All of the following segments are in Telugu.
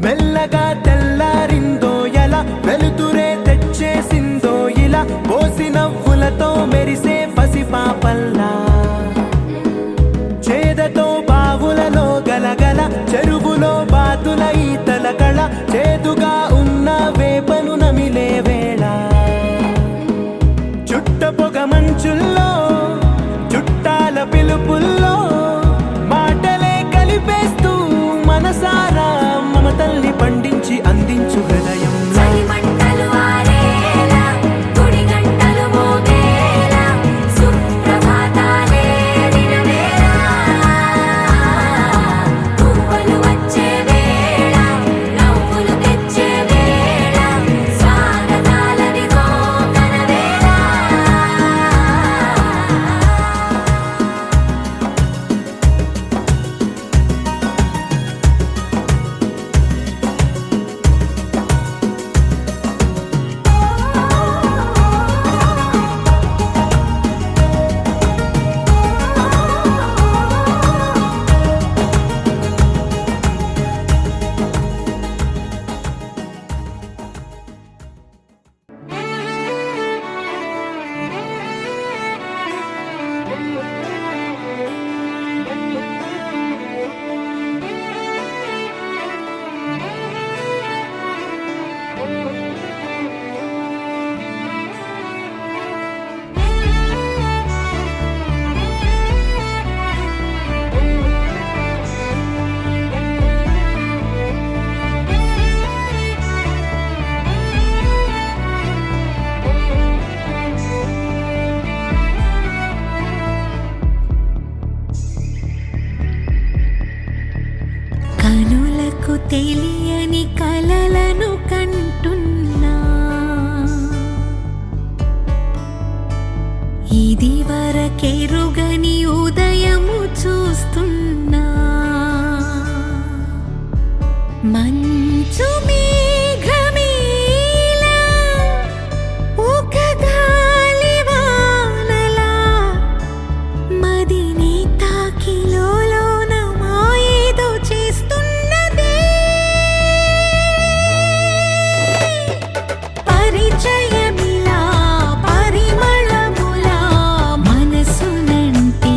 మెల్లగా తెల్లారిందో ఎలా వెలుతురే తెచ్చేసిందో ఇలా పోసి నవ్వులతో మెరిసే పసిపాపల్లా చేదతో బావులలో గలగల చెరువులో బాతుల ఈతల కళ చేదుగా ఉన్న వేపను నమిలే వేళ చుట్ట పొగ మంచుల్లో చుట్టాల పిలుపుల్లో మాటలే కలిపేస్తూ మనసారా మమతల్ని పండించి అందించు హృదయం కనులకు తెలియని కలలను కంటున్నా ఇది వరకెరుగని ఉదయము చూస్తున్నా మంచు మేఘమేలా ఒక గాలివానలా మదిని తాకిలోన మాయేదో చేస్తున్నదే పరిచయమిలా పరిమళములా మనసునంటే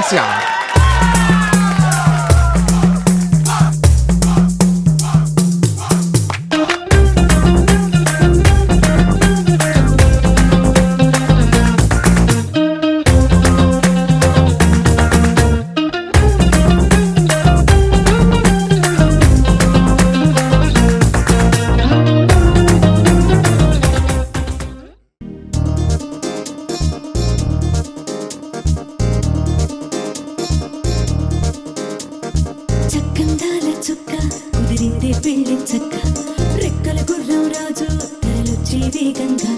డాన్స్ యా చక్కందాల చుక్క కుదిరిందే పెళ్లి చక్క రెక్కల గుర్రం రాజు తరలొచ్చే వేగంగా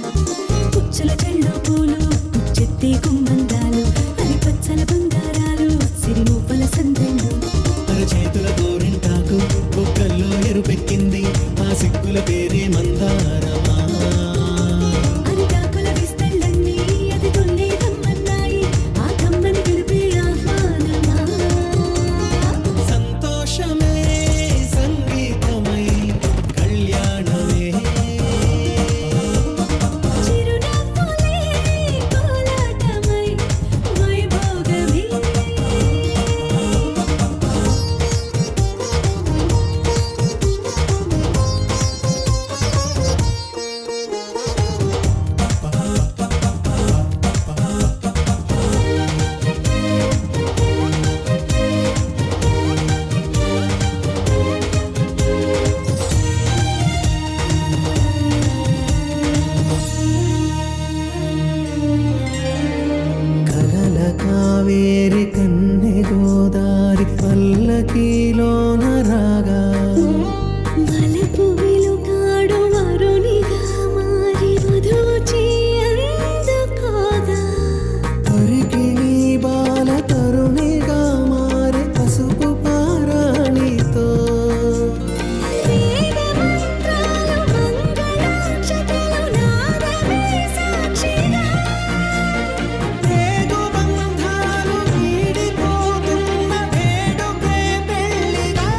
పుచ్చల చెళ్ళు పూలు పుచ్చెత్తే గుమ్మందాలు అరి పచ్చల బంగారాలు సిరిమూపల సందెళ్ళు చేతుల గోరింటాకు బొక్కల్లో ఎరుపెక్కింది ఆ సిక్కుల పేరే మందారమా అరిటాకుల విస్తళ్ళన్నీ అది తొల్లి తమ్మన్నాయి ఆ తమ్మని పిలిపే ఆహ్వానమా సంతోషమే సంగీతమై కళ్యాణమే చిరునవ్వులే కోలాటమై వైభోగమే కలల కావేరి కన్నె గోదారి పల్లకీలోన రాగా వలపు వెలుగాడు వరునిగా మారి వధూచి అందుకోగా పరికి నీ బాల తరుణిగా మారే పసుపు పారాణితో వేద మంత్రాలు మంగళాక్షతలు నాదమే సాక్షిగా రేగు బంధాలు వీడిపోతున్న వేడుకే పెళ్లిగా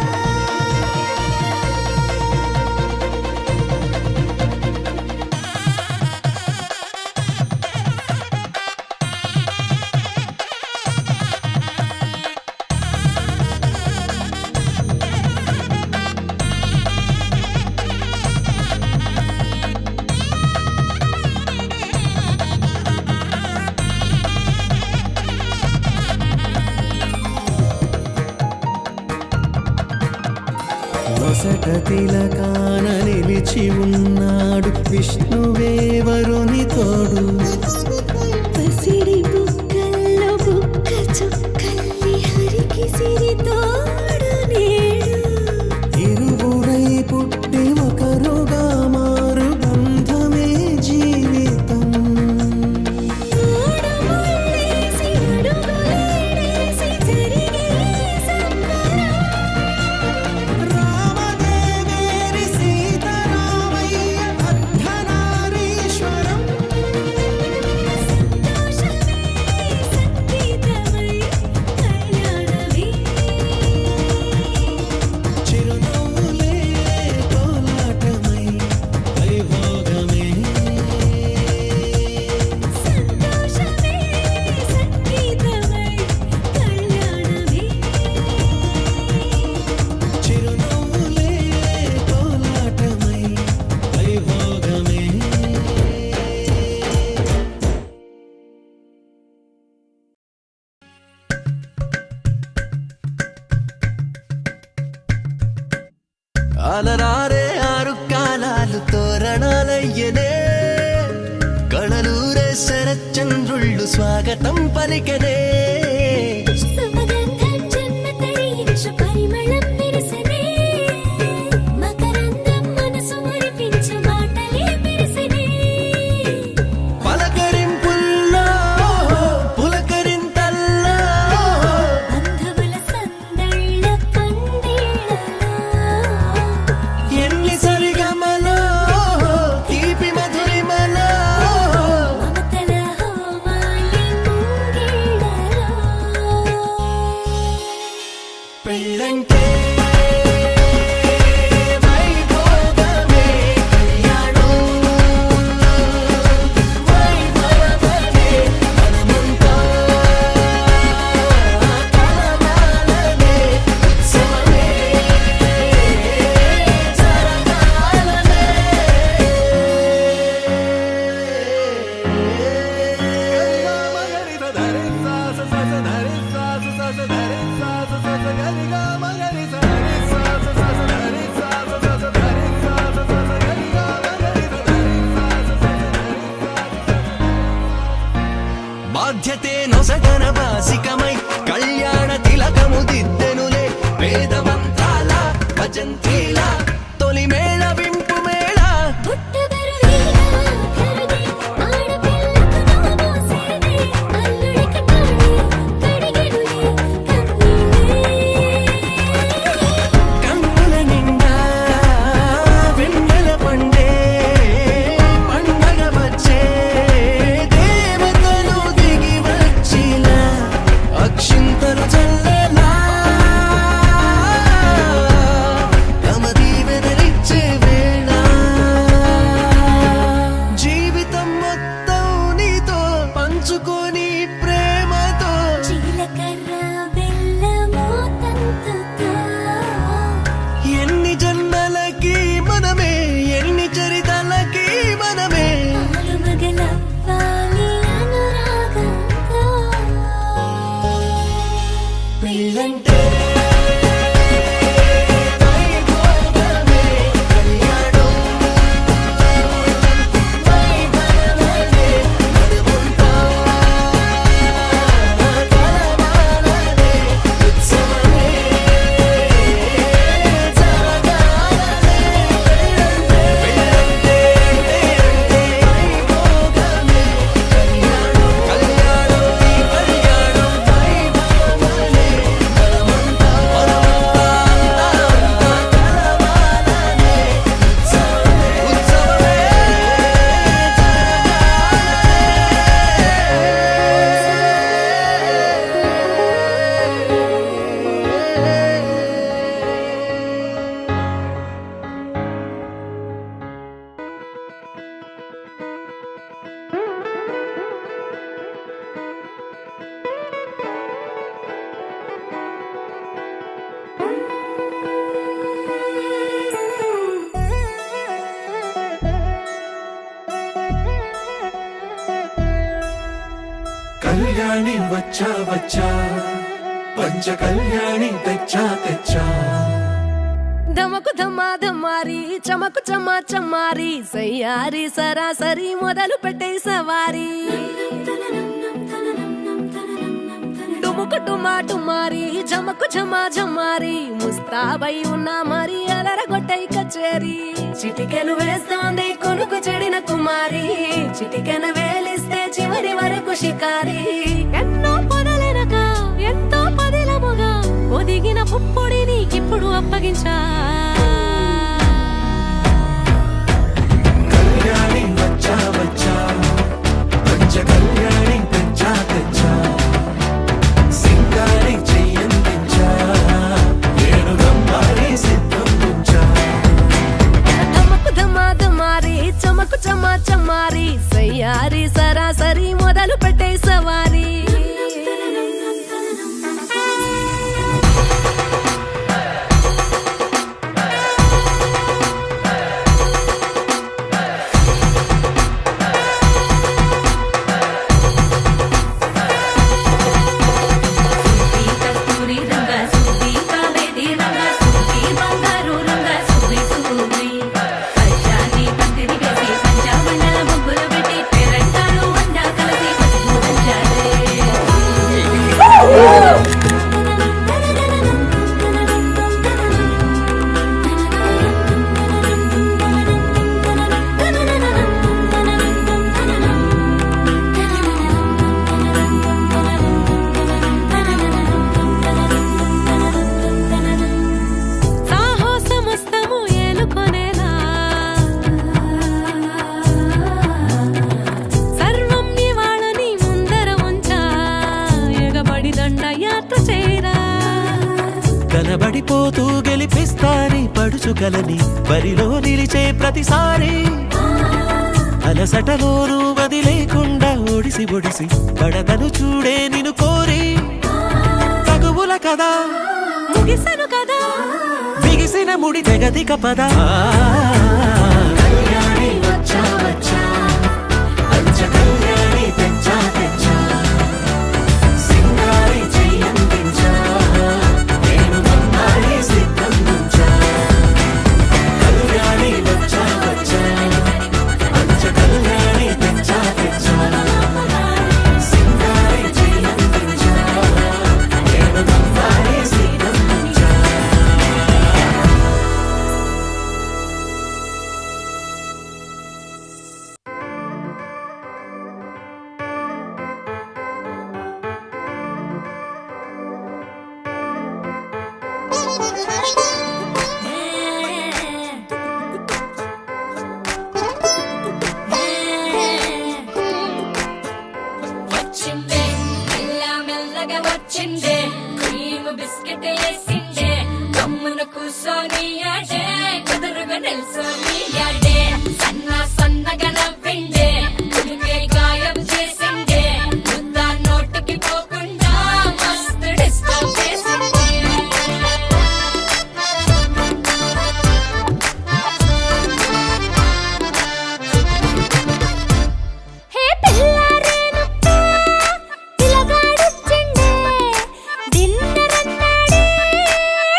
నొసట తిలకాన నిలిచి ఉన్నాడు విష్ణువే వరుని తోడు పసిడి బుక్కల్లో బుక్క చుక్కల్లి హరికి సిరి తోడు నేడు ఇరువురై పుట్టి ఒకరుగా మారు బంధమే జీవితం మూడు ముళ్ళేసి అడుగులేసి జరిగే సంబరం రామదేవేరి సీతారామయ్య అర్ధనారీశ్వరం సంతోషమే సంగీతమై కళ్యాణమే చిరునవ్వులే కోలాటమై వైభోగమే సంతోషమే సంగీతమై కళ్యాణమే చిరునవ్వులే కోలాటమై వైభోగమే అలరారే ఆరు కాలాలు తోరణాలయ్యనే కళలూరే శరచంద్రుళ్ళు స్వాగతం పలికనే సుమగంధం జన్మ తరించు పరిమళం విరిసెనే మకరందం మనసు మురిపించు మాటలే మెరిసెనే పలకరింపుల్లో పులకరింతల్లో బంధువుల సందళ్ళ పందిళ్ళలో ఎన్ని సరిగమలో తీపి మధురిమలో మమతల హోమాలి ముంగిళ్ళలో బాధ్యతే నొసగన బాసికమై కళ్యాణ తిలకము దిద్దెనులే వేదమంత్రాల భజంత్రీల తొలి మేళ వింపు మేళ కన్నుల నిండా వెన్నెల పండే పండగ వచ్చే దేవతలు దిగి వచ్చిన అక్షింతలు చల్లేలా తమ దీవెనలిచ్చే వేళ జీవితం మొత్తం నీతో పంచుకొని ప్రేమతో ఎన్ని జన్మలకి మనమే ఎన్ని చరితలకి మనమే పెళ్ళంటే వైభోగమే, కళ్యాణం వైభవమే, నడుముంటా కలవాలనే, ఉత్సవమే జరగాలనే. పెళ్ళంటే వైభోగమే, కళ్యాణం కళ్యాణం ఈ కళ్యాణం వైభవమే, మనమంతా కలవాలనే, ఉత్సవమే కళ్యాణి వచ్చా వచ్చా పంచ కళ్యాణి తెచ్చా తెచ్చా ధమకు ధమా ధమారి చమకు చమా చమారి సయ్యారి సరాసరి మొదలు పెట్టే సవారి డుముకు టుమా టుమారి జమకు ఝమా ఝమారి ముస్తాబై ఉన్నా మరి అలరగొట్టై కచేరి చిటికెను వేస్తోంది కొనుకు చెడిన కుమారి చిటికెను వేలిస్తే చివరి వరకు షికారి ఎన్నో పొదలెనక ఎంతో పదిలముగా ఒదిగిన పుప్పొడి నీకిప్పుడు అప్పగించా కళ్యాణి వచ్చా వచ్చా పంచ కళ్యాణి తెచ్చా తెచ్చా సింగారి చెయ్యందించా ఏడుగమ్మారి సిద్ధం ఉంచా ధమకు ధమా ధమారి చమకు చమా చమారి సయ్యారి సరాసరి మొదలు పెట్టే సవారి కస్తూరి రంగ సుబ్బి కావేరి రంగ సుబ్బి బంగారు రంగ సుబ్బి సుబ్బి సజ్జాని పందిరి వేసి పంచామండల ముగ్గులు పెట్టి పేరంటాలు వండ కలిసి పసుపు దంచాలే సాహసమస్తము ఏలుకొనేలా సర్వం ఇవాళని ముందర ఉంచా ఎగబడి దండ యాత్ర చేరా కనబడిపోతూ గెలిపిస్తాని పడుచుగలని బరిలో నిలిచే ప్రతిసారి అలసటలోనూ వదిలేకుండా ఒడిసి ఒడిసి పడతను చూడే నిన్ను కోరి తగువుల కదా ముగిసను కదా బిగిసిన ముడి తెగదిక పద కళ్యాణి వచ్చా వచ్చా పంచ కళ్యాణి తెచ్చా తెచ్చా సింగారి చెయ్యందించా నేను మమ్మారి సిద్ధం ఉంచా కళ్యాణి వచ్చా వచ్చా పంచ కళ్యాణి తెచ్చా తెచ్చా సింగారి వచ్చిందే మెల్ల మెల్లగా వచ్చిందే క్రీమ్ బిస్కెట్ వేసిందే గమ్మున కూసోని ఆడే కుదురుగా నిల్సోని ఆడే సన్న సన్నగా నవ్విందే కులికే గాయం చేసిందే ముద్ద నోటికి పోకుండా మస్తు డిస్టర్బ్ చేసిందే హే పిల్లారేనుక్క పిలగాడొచ్చిండే డిన్నర్ అన్నాడే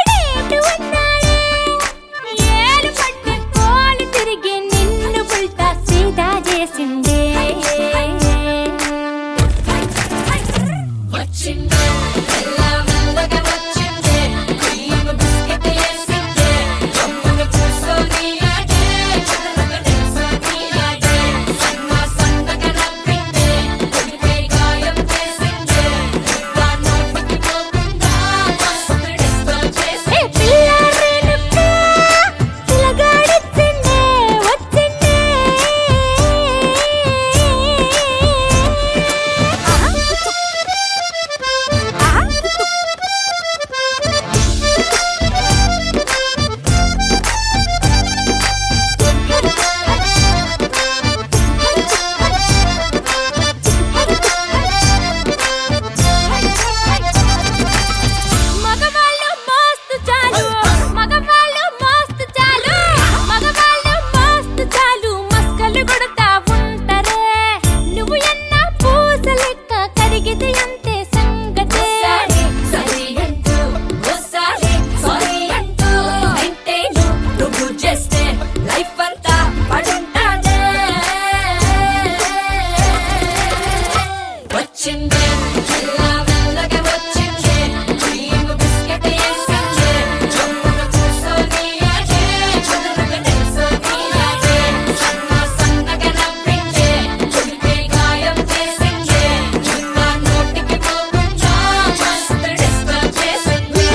డేటు అన్నాడే ఏలు పట్టి కోలు తిరిగి నిన్ను పుల్టా సీదా చేసిండే వచ్చిందే మెల్ల మెల్లగా వచ్చిందే క్రీమ్ బిస్కెట్ వేసిందే గమ్మున కూసోని ఆడే కుదురుగా నిల్సోని ఆడే సన్న సన్నగా నవ్విందే కులికే గాయం చేసిందే ముద్ద నోటికి పోకుండా మస్తు డిస్టర్బ్ హే చేసిందే పిల్లారేనుక్క పిలగాడొచ్చిండే వచ్చిండే మగవాళ్ళు మస్తు చాలు మగవాళ్ళు మస్తు చాలు మగవాళ్ళు మస్తు చాలు మస్కలు కొడతా ఉంటారే నువ్వు ఎన్న పూస లెక్క కరిగితే అంతే సంగతే ఒకసారి సరి అంటూ ఒకసారి సారీ అంటూ అంటే నువ్వు చేస్తే లైఫ్ అంతా పడుంటాదే వచ్చిందే మెల్ల మెల్లగా వచ్చిందే క్రీమ్ బిస్కెట్ వేసిందే జమ్మున కూసోని ఆడే కుదురుగా నిల్సోని ఆడే సన్న సన్నగా నవ్విందే కులికే గాయం చేసిందే ముద్ద నోటికి పోకుండా మస్తు డిస్టర్బ్ చేసిందే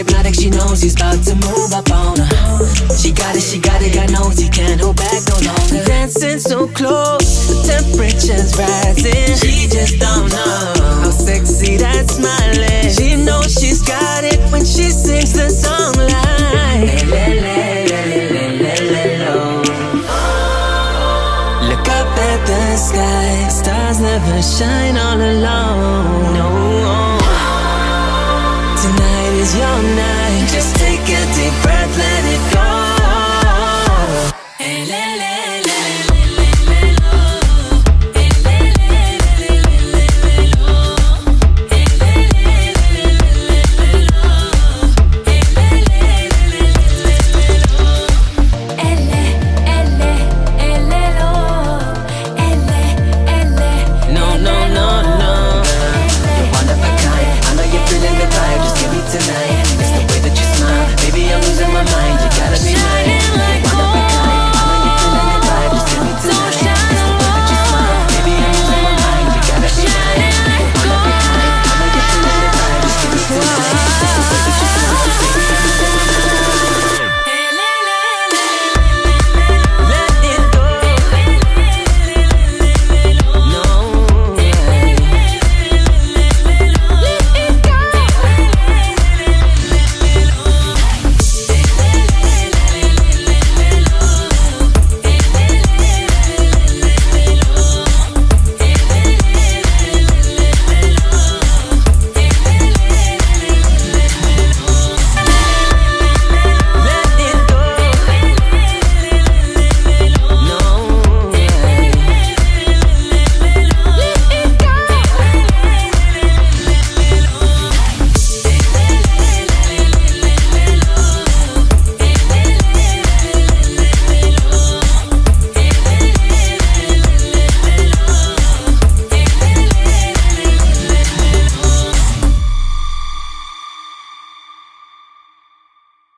hypnotic, she knows he's about to move up on her. She got it, got nosy, can't hold back no longer. Dancing so close, the temperature's rising. She just don't know how sexy that smile is. She knows she's got it when she sings the song like le, le, le, le, le, le, lo. Look up at the sky, stars never shine all alone. No, tonight is your night. Just take a deep breath, let it go. Hey, le, le, le, le, le, le, lo. Hey, le, le, le, le, le, le, lo. Hey, le, le, le, le, le, le, lo. Hey, le, le, le, le, le, le, lo. Elle, lo. Elle. No, no, no, no. You're one of a kind. I know you're feeling the vibe. Just give me tonight.